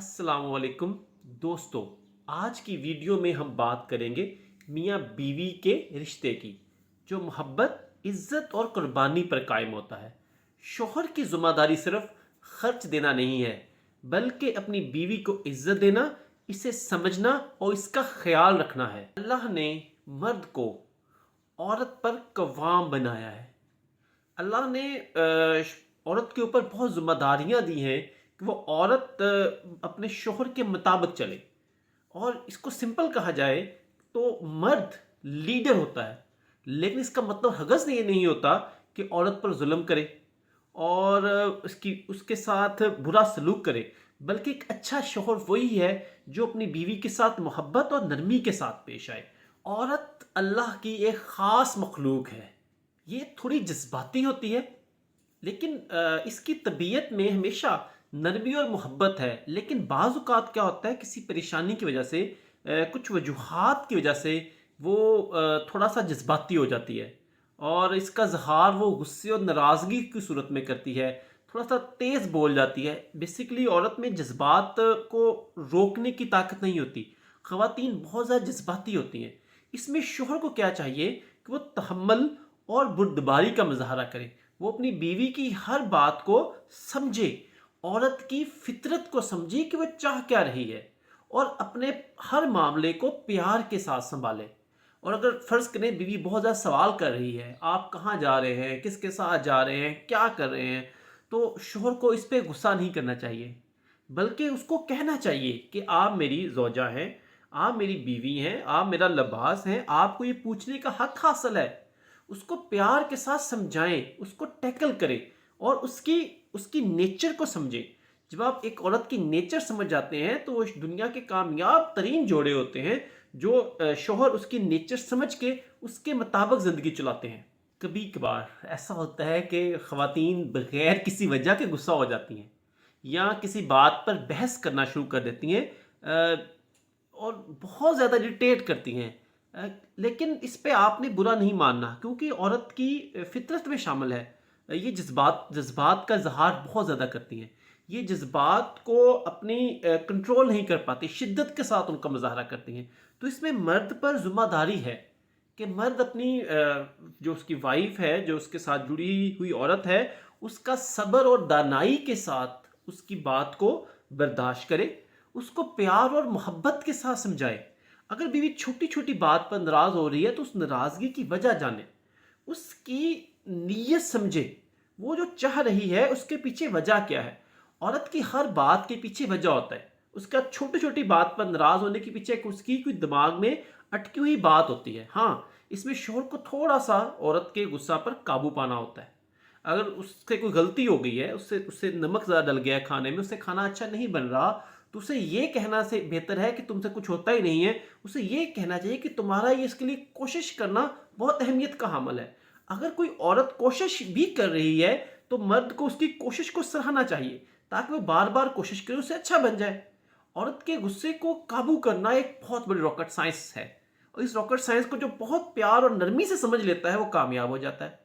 السلام علیکم دوستو، آج کی ویڈیو میں ہم بات کریں گے میاں بیوی کے رشتے کی، جو محبت، عزت اور قربانی پر قائم ہوتا ہے۔ شوہر کی ذمہ داری صرف خرچ دینا نہیں ہے، بلکہ اپنی بیوی کو عزت دینا، اسے سمجھنا اور اس کا خیال رکھنا ہے۔ اللہ نے مرد کو عورت پر قوام بنایا ہے۔ اللہ نے عورت کے اوپر بہت ذمہ داریاں دی ہیں کہ وہ عورت اپنے شوہر کے مطابق چلے، اور اس کو سمپل کہا جائے تو مرد لیڈر ہوتا ہے، لیکن اس کا مطلب ہرگز یہ نہیں ہوتا کہ عورت پر ظلم کرے اور اس کے ساتھ برا سلوک کرے، بلکہ ایک اچھا شوہر وہی ہے جو اپنی بیوی کے ساتھ محبت اور نرمی کے ساتھ پیش آئے۔ عورت اللہ کی ایک خاص مخلوق ہے، یہ تھوڑی جذباتی ہوتی ہے، لیکن اس کی طبیعت میں ہمیشہ نرمی اور محبت ہے۔ لیکن بعض اوقات کیا ہوتا ہے، کسی پریشانی کی وجہ سے، کچھ وجوہات کی وجہ سے وہ تھوڑا سا جذباتی ہو جاتی ہے، اور اس کا اظہار وہ غصے اور ناراضگی کی صورت میں کرتی ہے، تھوڑا سا تیز بول جاتی ہے۔ بیسیکلی عورت میں جذبات کو روکنے کی طاقت نہیں ہوتی، خواتین بہت زیادہ جذباتی ہوتی ہیں۔ اس میں شوہر کو کیا چاہیے کہ وہ تحمل اور بردباری کا مظاہرہ کرے، وہ اپنی بیوی کی ہر بات کو سمجھے، عورت کی فطرت کو سمجھے کہ وہ چاہ کیا رہی ہے، اور اپنے ہر معاملے کو پیار کے ساتھ سنبھالے۔ اور اگر فرض کریں بیوی بہت زیادہ سوال کر رہی ہے، آپ کہاں جا رہے ہیں، کس کے ساتھ جا رہے ہیں، کیا کر رہے ہیں، تو شوہر کو اس پہ غصہ نہیں کرنا چاہیے، بلکہ اس کو کہنا چاہیے کہ آپ میری زوجہ ہیں، آپ میری بیوی ہیں، آپ میرا لباس ہیں، آپ کو یہ پوچھنے کا حق حاصل ہے۔ اس کو پیار کے ساتھ سمجھائیں، اس کو ٹیکل کریں، اور اس کی نیچر کو سمجھیں۔ جب آپ ایک عورت کی نیچر سمجھ جاتے ہیں تو وہ دنیا کے کامیاب ترین جوڑے ہوتے ہیں، جو شوہر اس کی نیچر سمجھ کے اس کے مطابق زندگی چلاتے ہیں۔ کبھی کبھار ایسا ہوتا ہے کہ خواتین بغیر کسی وجہ کے غصہ ہو جاتی ہیں، یا کسی بات پر بحث کرنا شروع کر دیتی ہیں، اور بہت زیادہ اریٹیٹ کرتی ہیں۔ لیکن اس پہ آپ نے برا نہیں ماننا، کیونکہ عورت کی فطرت میں شامل ہے۔ یہ جذبات کا اظہار بہت زیادہ کرتی ہیں، یہ جذبات کو اپنی کنٹرول نہیں کر پاتی، شدت کے ساتھ ان کا مظاہرہ کرتی ہیں۔ تو اس میں مرد پر ذمہ داری ہے کہ مرد اپنی جو اس کی وائف ہے، جو اس کے ساتھ جڑی ہوئی عورت ہے، اس کا صبر اور دانائی کے ساتھ اس کی بات کو برداشت کرے، اس کو پیار اور محبت کے ساتھ سمجھائے۔ اگر بیوی چھوٹی چھوٹی بات پر ناراض ہو رہی ہے تو اس ناراضگی کی وجہ جانے، اس کی نیت سمجھے، وہ جو چاہ رہی ہے اس کے پیچھے وجہ کیا ہے۔ عورت کی ہر بات کے پیچھے وجہ ہوتا ہے، اس کا چھوٹی چھوٹی بات پر ناراض ہونے کے پیچھے اس کی کوئی دماغ میں اٹکی ہوئی بات ہوتی ہے۔ ہاں، اس میں شوہر کو تھوڑا سا عورت کے غصہ پر قابو پانا ہوتا ہے۔ اگر اس سے کوئی غلطی ہو گئی ہے، اس سے نمک زیادہ ڈل گیا ہے کھانے میں، اس سے کھانا اچھا نہیں بن رہا، تو اسے یہ کہنا سے بہتر ہے کہ تم سے کچھ ہوتا ہی نہیں ہے۔ اسے یہ کہنا چاہیے کہ تمہارا یہ اس کے لیے کوشش کرنا بہت اہمیت کا حامل ہے۔ اگر کوئی عورت کوشش بھی کر رہی ہے تو مرد کو اس کی کوشش کو سراہنا چاہیے، تاکہ وہ بار بار کوشش کرے، اسے اچھا بن جائے۔ عورت کے غصے کو قابو کرنا ایک بہت بڑی راکٹ سائنس ہے، اور اس راکٹ سائنس کو جو بہت پیار اور نرمی سے سمجھ لیتا ہے وہ کامیاب ہو جاتا ہے۔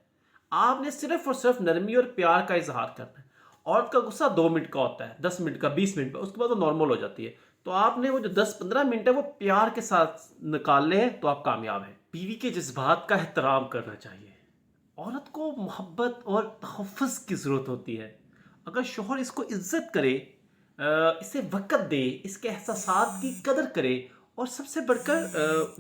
آپ نے صرف اور صرف نرمی اور پیار کا اظہار کرنا ہے۔ عورت کا غصہ 2 منٹ کا ہوتا ہے، 10 منٹ کا، 20 منٹ کا، اس کے بعد وہ نارمل ہو جاتی ہے۔ تو آپ نے وہ جو 10-15 منٹ ہے وہ پیار کے ساتھ نکال لے ہیں تو آپ کامیاب ہیں۔ بیوی کے جذبات کا احترام کرنا چاہیے۔ عورت کو محبت اور تحفظ کی ضرورت ہوتی ہے۔ اگر شوہر اس کو عزت کرے، اسے وقت دے، اس کے احساسات کی قدر کرے، اور سب سے بڑھ کر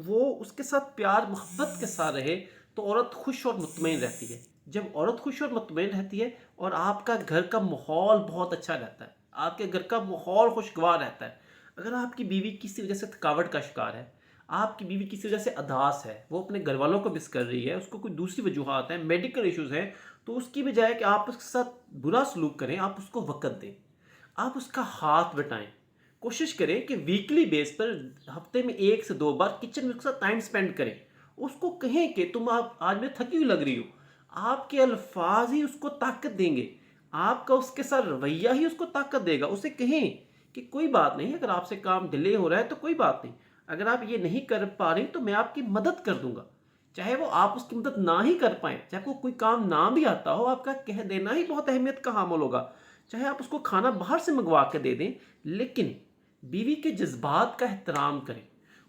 وہ اس کے ساتھ پیار محبت کے ساتھ رہے، تو عورت خوش اور مطمئن رہتی ہے۔ جب عورت خوش اور مطمئن رہتی ہے اور آپ کا گھر کا ماحول بہت اچھا رہتا ہے، آپ کے گھر کا ماحول خوشگوار رہتا ہے۔ اگر آپ کی بیوی کسی وجہ سے تھکاوٹ کا شکار ہے، آپ کی بیوی کسی وجہ سے اداس ہے، وہ اپنے گھر والوں کو مس کر رہی ہے، اس کو کوئی دوسری وجوہات ہیں، میڈیکل ایشوز ہیں، تو اس کی بجائے کہ آپ اس کے ساتھ برا سلوک کریں، آپ اس کو وقت دیں، آپ اس کا ہاتھ بٹائیں۔ کوشش کریں کہ ویکلی بیس پر ہفتے میں 1 سے 2 بار کچن میں اس کے ساتھ ٹائم سپینڈ کریں۔ اس کو کہیں کہ تم آج میں تھکی ہوئی لگ رہی ہو۔ آپ کے الفاظ ہی اس کو طاقت دیں گے، آپ کا اس کے ساتھ رویہ ہی اس کو طاقت دے گا۔ اسے کہیں کہ کوئی بات نہیں، اگر آپ سے کام ڈیلے ہو رہا ہے تو کوئی بات نہیں، اگر آپ یہ نہیں کر پا رہی تو میں آپ کی مدد کر دوں گا۔ چاہے وہ آپ اس کی مدد نہ ہی کر پائیں، چاہے وہ کوئی کام نہ بھی آتا ہو، آپ کا کہہ دینا ہی بہت اہمیت کا حامل ہوگا۔ چاہے آپ اس کو کھانا باہر سے منگوا کے دے دیں، لیکن بیوی کے جذبات کا احترام کریں،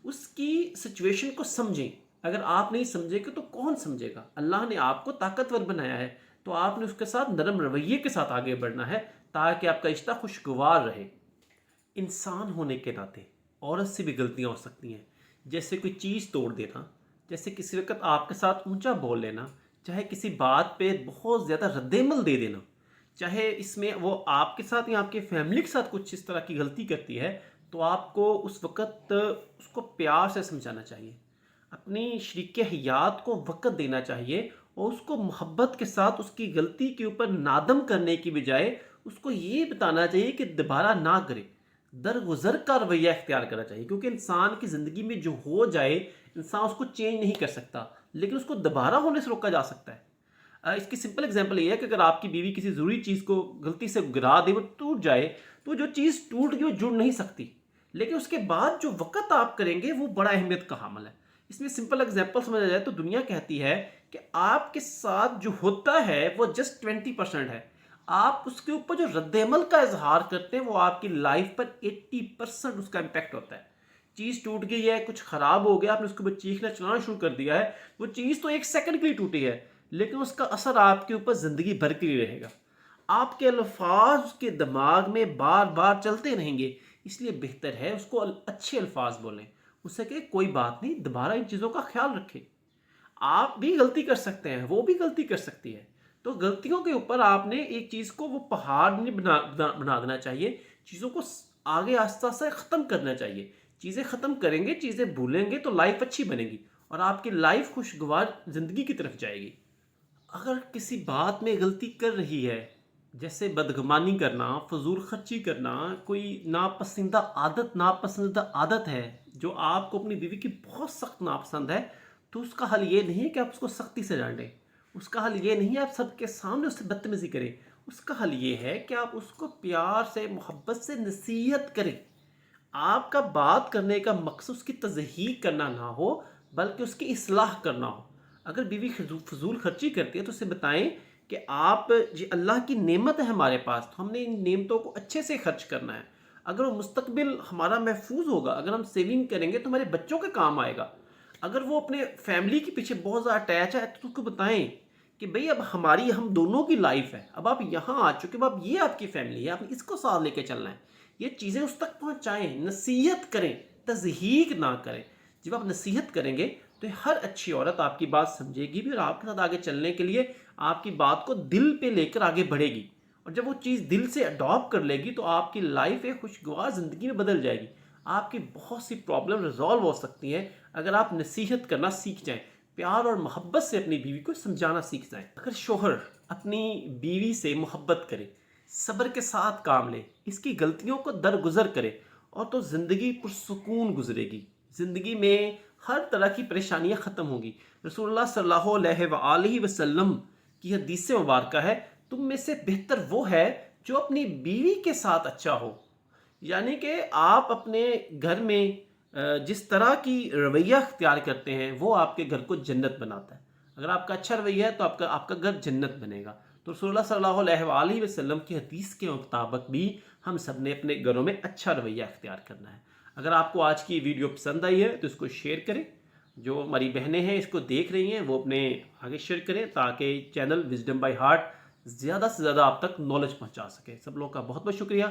اس کی سچویشن کو سمجھیں۔ اگر آپ نہیں سمجھے گے تو کون سمجھے گا؟ اللہ نے آپ کو طاقتور بنایا ہے، تو آپ نے اس کے ساتھ نرم رویے کے ساتھ آگے بڑھنا ہے تاکہ آپ کا رشتہ خوشگوار رہے۔ انسان ہونے کے ناطے عورت سے بھی غلطیاں ہو سکتی ہیں، جیسے کوئی چیز توڑ دینا، جیسے کسی وقت آپ کے ساتھ اونچا بول لینا، چاہے کسی بات پہ بہت زیادہ رد عمل دے دینا، چاہے اس میں وہ آپ کے ساتھ یا آپ کی فیملی کے ساتھ کچھ اس طرح کی غلطی کرتی ہے، تو آپ کو اس وقت اس کو پیار سے سمجھانا چاہیے، اپنی شریک حیات کو وقت دینا چاہیے، اور اس کو محبت کے ساتھ اس کی غلطی کے اوپر نادم کرنے کی بجائے اس کو یہ بتانا چاہیے کہ دوبارہ نہ کرے، درگزر کا رویہ اختیار کرنا چاہیے، کیونکہ انسان کی زندگی میں جو ہو جائے انسان اس کو چینج نہیں کر سکتا، لیکن اس کو دوبارہ ہونے سے روکا جا سکتا ہے۔ اس کی سمپل اگزامپل یہ ہے کہ اگر آپ کی بیوی کسی ضروری چیز کو غلطی سے گرا دے، وہ ٹوٹ جائے، تو جو چیز ٹوٹ گئی وہ جڑ نہیں سکتی، لیکن اس کے بعد جو وقت آپ کریں گے وہ بڑا اہمیت کا حامل ہے۔ اس میں سمپل اگزامپل سمجھا جائے تو دنیا کہتی ہے کہ آپ کے ساتھ جو ہوتا ہے وہ جسٹ 20% ہے، آپ اس کے اوپر جو رد عمل کا اظہار کرتے ہیں وہ آپ کی لائف پر 80% اس کا امپیکٹ ہوتا ہے۔ چیز ٹوٹ گئی ہے، کچھ خراب ہو گیا، آپ نے اس کے اوپر چیخنا چلانا شروع کر دیا ہے، وہ چیز تو 1 سیکنڈ کے لیے ٹوٹی ہے، لیکن اس کا اثر آپ کے اوپر زندگی بھر کے لیے رہے گا۔ آپ کے الفاظ اس کے دماغ میں بار بار چلتے رہیں گے، اس لیے بہتر ہے اس کو اچھے الفاظ بولیں، اسے کہ کوئی بات نہیں، دوبارہ ان چیزوں کا خیال رکھیں۔ آپ بھی غلطی کر سکتے ہیں، وہ بھی غلطی کر سکتی ہے، تو غلطیوں کے اوپر آپ نے ایک چیز کو وہ پہاڑ نہیں بنا دینا چاہیے، چیزوں کو آگے آہستہ آہستہ ختم کرنا چاہیے۔ چیزیں ختم کریں گے، چیزیں بھولیں گے تو لائف اچھی بنے گی اور آپ کی لائف خوشگوار زندگی کی طرف جائے گی۔ اگر کسی بات میں غلطی کر رہی ہے، جیسے بدگمانی کرنا، فضول خرچی کرنا، کوئی ناپسندیدہ عادت ہے جو آپ کو اپنی بیوی کی بہت سخت ناپسند ہے، تو اس کا حل یہ نہیں ہے کہ آپ اس کو سختی سے ڈانٹیں، اس کا حل یہ نہیں ہے آپ سب کے سامنے اس سے بدتمیزی کریں، اس کا حل یہ ہے کہ آپ اس کو پیار سے، محبت سے نصیحت کریں۔ آپ کا بات کرنے کا مقصد اس کی تضحیق کرنا نہ ہو بلکہ اس کی اصلاح کرنا ہو۔ اگر بیوی فضول خرچی کرتی ہے تو اسے بتائیں کہ آپ یہ اللہ کی نعمت ہے ہمارے پاس، تو ہم نے ان نعمتوں کو اچھے سے خرچ کرنا ہے۔ اگر وہ مستقبل ہمارا محفوظ ہوگا، اگر ہم سیونگ کریں گے تو ہمارے بچوں کے کام آئے گا۔ اگر وہ اپنے فیملی کے پیچھے بہت زیادہ اٹیچ ہے تو اس کو بتائیں کہ بھئی اب ہم دونوں کی لائف ہے، اب آپ یہاں آ چکے، اب یہ آپ کی فیملی ہے، آپ نے اس کو ساتھ لے کے چلنا ہے۔ یہ چیزیں اس تک پہنچائیں، نصیحت کریں، تضحیق نہ کریں۔ جب آپ نصیحت کریں گے تو ہر اچھی عورت آپ کی بات سمجھے گی بھی اور آپ کے ساتھ آگے چلنے کے لیے آپ کی بات کو دل پہ لے کر آگے بڑھے گی، اور جب وہ چیز دل سے اڈاپٹ کر لے گی تو آپ کی لائف ایک خوشگوار زندگی میں بدل جائے گی۔ آپ کی بہت سی پرابلم ریزالو ہو سکتی ہیں اگر آپ نصیحت کرنا سیکھ جائیں، پیار اور محبت سے اپنی بیوی کو سمجھانا سیکھ جائیں۔ اگر شوہر اپنی بیوی سے محبت کرے، صبر کے ساتھ کام لے، اس کی غلطیوں کو درگزر کرے، اور تو زندگی پرسکون گزرے گی، زندگی میں ہر طرح کی پریشانیاں ختم ہوں گی۔ رسول اللہ صلی اللہ علیہ وآلہ وسلم کی حدیث مبارکہ ہے، تم میں سے بہتر وہ ہے جو اپنی بیوی کے ساتھ اچھا ہو۔ یعنی کہ آپ اپنے گھر میں جس طرح کی رویہ اختیار کرتے ہیں وہ آپ کے گھر کو جنت بناتا ہے۔ اگر آپ کا اچھا رویہ ہے تو آپ کا گھر جنت بنے گا۔ تو رسول اللہ صلی اللہ علیہ وآلہ وسلم کی حدیث کے مطابق بھی ہم سب نے اپنے گھروں میں اچھا رویہ اختیار کرنا ہے۔ اگر آپ کو آج کی ویڈیو پسند آئی ہے تو اس کو شیئر کریں، جو ہماری بہنیں ہیں اس کو دیکھ رہی ہیں وہ اپنے آگے شیئر کریں تاکہ چینل وزڈم بائی ہارٹ زیادہ سے زیادہ آپ تک نالج پہنچا سکے۔ سب لوگوں کا بہت بہت شکریہ۔